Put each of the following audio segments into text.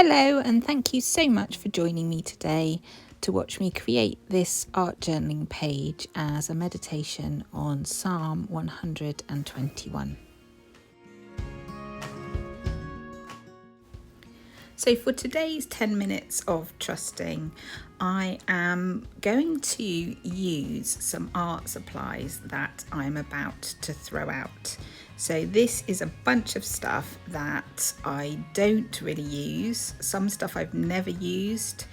Hello, and thank you so much for joining me today to watch me create this art journaling page as a meditation on Psalm 121. So for today's 10 minutes of trusting, I am going to use some art supplies that I'm about to throw out. So this is a bunch of stuff that I don't really use, some stuff I've never used,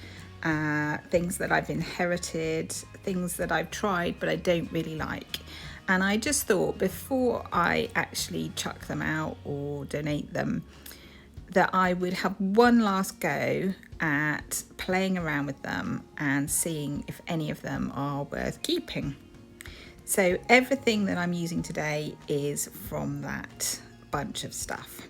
things that I've inherited, things that I've tried but I don't really like. And I just thought before I actually chuck them out or donate them, that I would have one last go at playing around with them and seeing if any of them are worth keeping. So everything that I'm using today is from that bunch of stuff.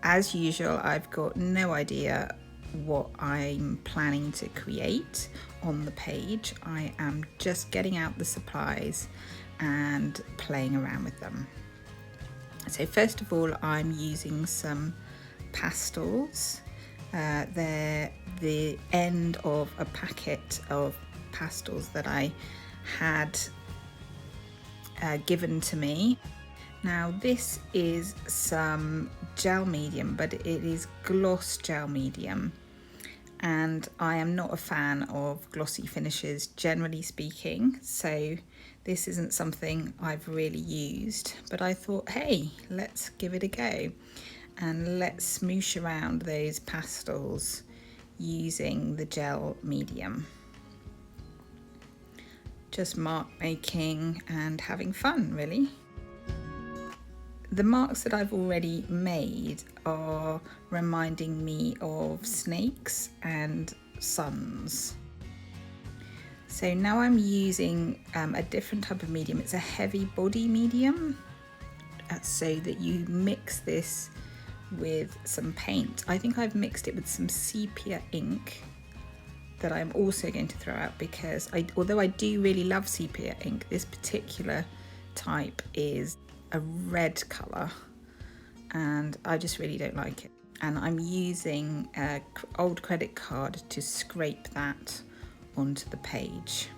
As usual, I've got no idea what I'm planning to create on the page. I am just getting out the supplies and playing around with them. So first of all, I'm using some pastels. They're the end of a packet of pastels that I had given to me. Now this is some gel medium, but it is gloss gel medium. And I am not a fan of glossy finishes, generally speaking, so this isn't something I've really used, but I thought, hey, let's give it a go and let's smoosh around those pastels using the gel medium. Just mark making and having fun, really. The marks that I've already made are reminding me of snakes and suns. So now I'm using a different type of medium. It's a heavy body medium, so that you mix this with some paint. I think I've mixed it with some sepia ink that I'm also going to throw out because although I do really love sepia ink, this particular type is a red colour and I just really don't like it. And I'm using an old credit card to scrape that onto the page.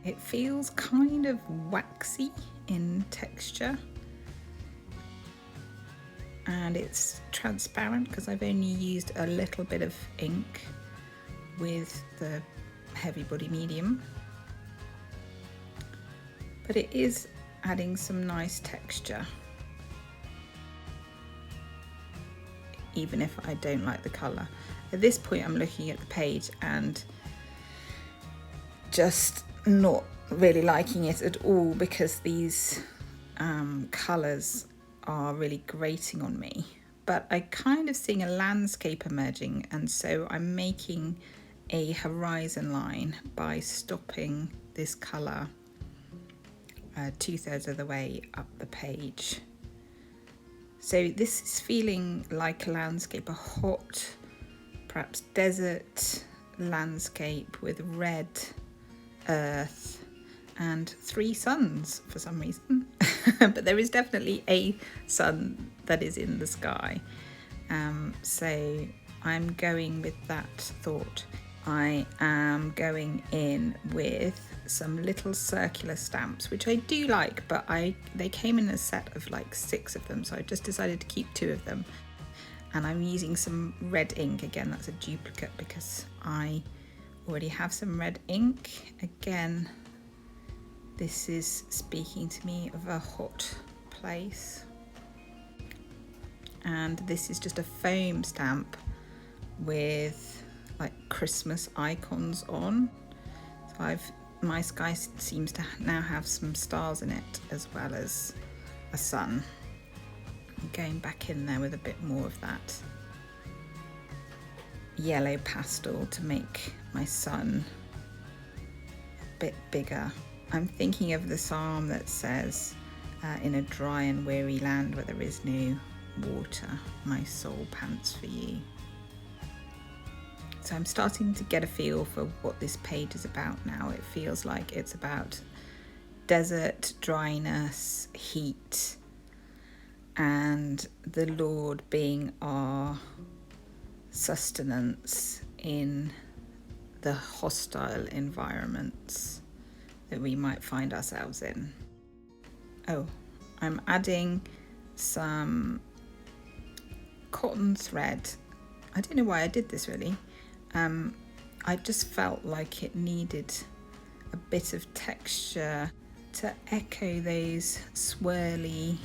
It feels kind of waxy in texture and it's transparent because I've only used a little bit of ink with the heavy body medium. But it is adding some nice texture, even if I don't like the colour. At this point I'm looking at the page and just not really liking it at all because these colours are really grating on me. But I kind of seeing a landscape emerging, and so I'm making a horizon line by stopping this colour 2/3 of the way up the page. So this is feeling like a landscape, a hot, perhaps desert landscape with red earth and 3 suns for some reason. But there is definitely a sun that is in the sky. So I'm going with that thought. I am going in with some little circular stamps, which I do like, but they came in a set of like 6 of them, so I just decided to keep 2 of them. And I'm using some red ink. Again, that's a duplicate because I already have some red ink. Again, this is speaking to me of a hot place. And this is just a foam stamp with like Christmas icons on. So my sky seems to now have some stars in it as well as a sun. I'm going back in there with a bit more of that yellow pastel to make my sun a bit bigger. I'm thinking of the psalm that says, in a dry and weary land where there is no water, my soul pants for you. So I'm starting to get a feel for what this page is about now. It feels like it's about desert, dryness, heat, and the Lord being our sustenance in the hostile environments that we might find ourselves in. Oh, I'm adding some cotton thread. I don't know why I did this really. I just felt like it needed a bit of texture to echo those swirly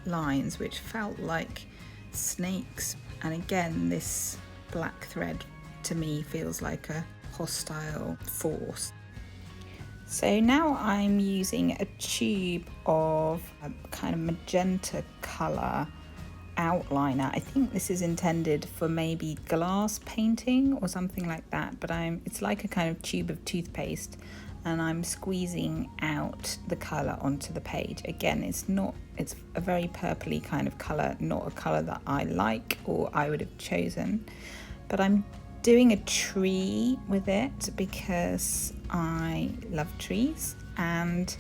lines which felt like snakes. And again, this black thread to me feels like a hostile force. So now I'm using a tube of a kind of magenta colour outliner. I think this is intended for maybe glass painting or something like that, but it's like a kind of tube of toothpaste, and I'm squeezing out the colour onto the page. Again, it's a very purpley kind of colour, not a colour that I like or I would have chosen, but I'm doing a tree with it because I love trees, and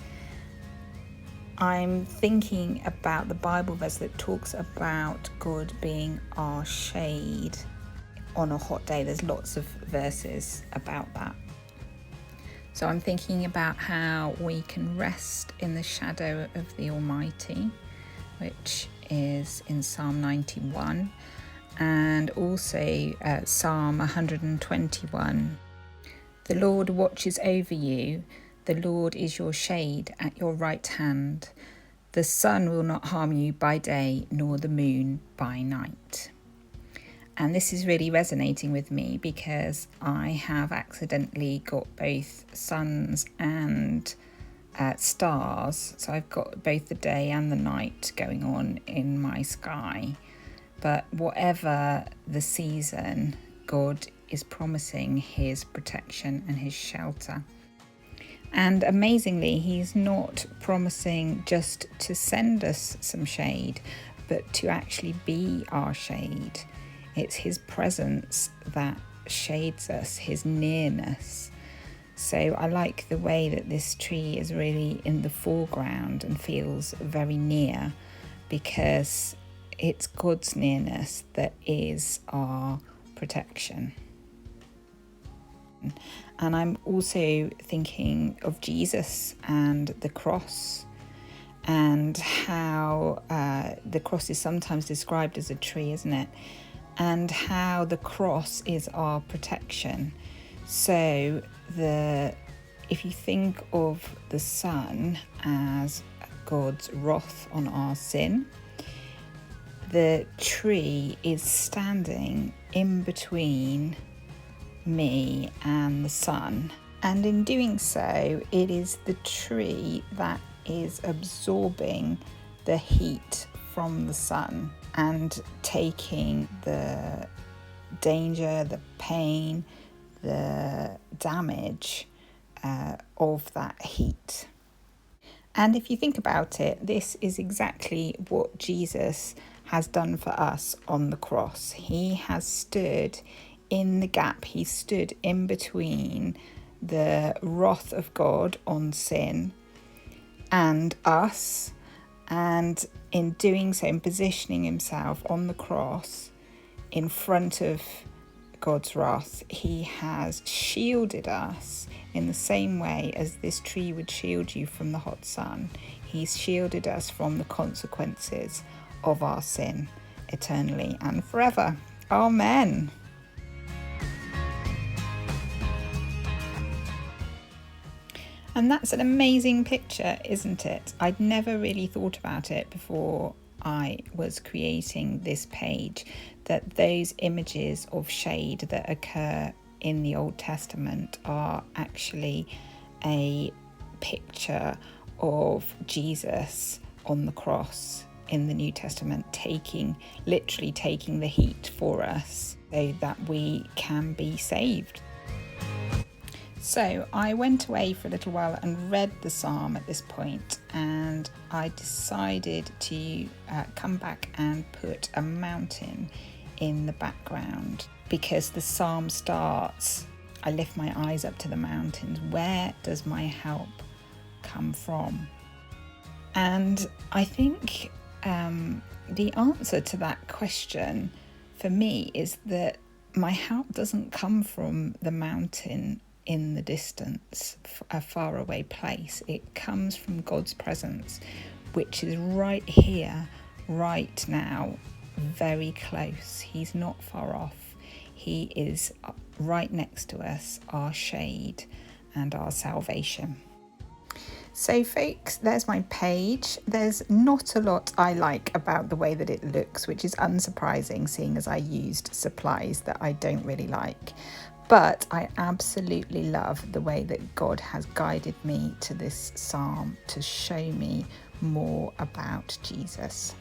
I'm thinking about the Bible verse that talks about God being our shade on a hot day. There's lots of verses about that. So I'm thinking about how we can rest in the shadow of the Almighty, which is in Psalm 91. And also Psalm 121. The Lord watches over you. The Lord is your shade at your right hand. The sun will not harm you by day, nor the moon by night. And this is really resonating with me because I have accidentally got both suns and stars. So I've got both the day and the night going on in my sky. But whatever the season, God is promising his protection and his shelter. And amazingly, he's not promising just to send us some shade, but to actually be our shade. It's his presence that shades us, his nearness. So I like the way that this tree is really in the foreground and feels very near, because it's God's nearness that is our protection. And I'm also thinking of Jesus and the cross, and how the cross is sometimes described as a tree, isn't it? And how the cross is our protection. So if you think of the sun as God's wrath on our sin, the tree is standing in between me and the sun. And in doing so, it is the tree that is absorbing the heat from the sun and taking the danger, the pain, the damage of that heat. And if you think about it, this is exactly what Jesus has done for us on the cross. He has stood in the gap. He stood in between the wrath of God on sin and us. And in doing so, in positioning himself on the cross in front of God's wrath, he has shielded us in the same way as this tree would shield you from the hot sun. He's shielded us from the consequences of our sin eternally and forever. Amen. And that's an amazing picture, isn't it? I'd never really thought about it before I was creating this page, that those images of shade that occur in the Old Testament are actually a picture of Jesus on the cross in the New Testament, literally taking the heat for us so that we can be saved. So I went away for a little while and read the psalm at this point, and I decided to come back and put a mountain in the background, because the psalm starts, I lift my eyes up to the mountains. Where does my help come from? And I think the answer to that question for me is that my help doesn't come from the mountain in the distance, a faraway place. It comes from God's presence, which is right here, right now, very close. He's not far off. He is right next to us, our shade and our salvation. So folks, there's my page. There's not a lot I like about the way that it looks, which is unsurprising seeing as I used supplies that I don't really like. But I absolutely love the way that God has guided me to this psalm to show me more about Jesus.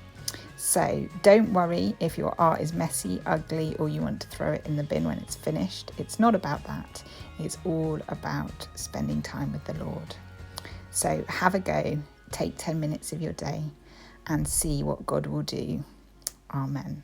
So don't worry if your art is messy, ugly, or you want to throw it in the bin when it's finished. It's not about that. It's all about spending time with the Lord. So have a go, take 10 minutes of your day and see what God will do. Amen.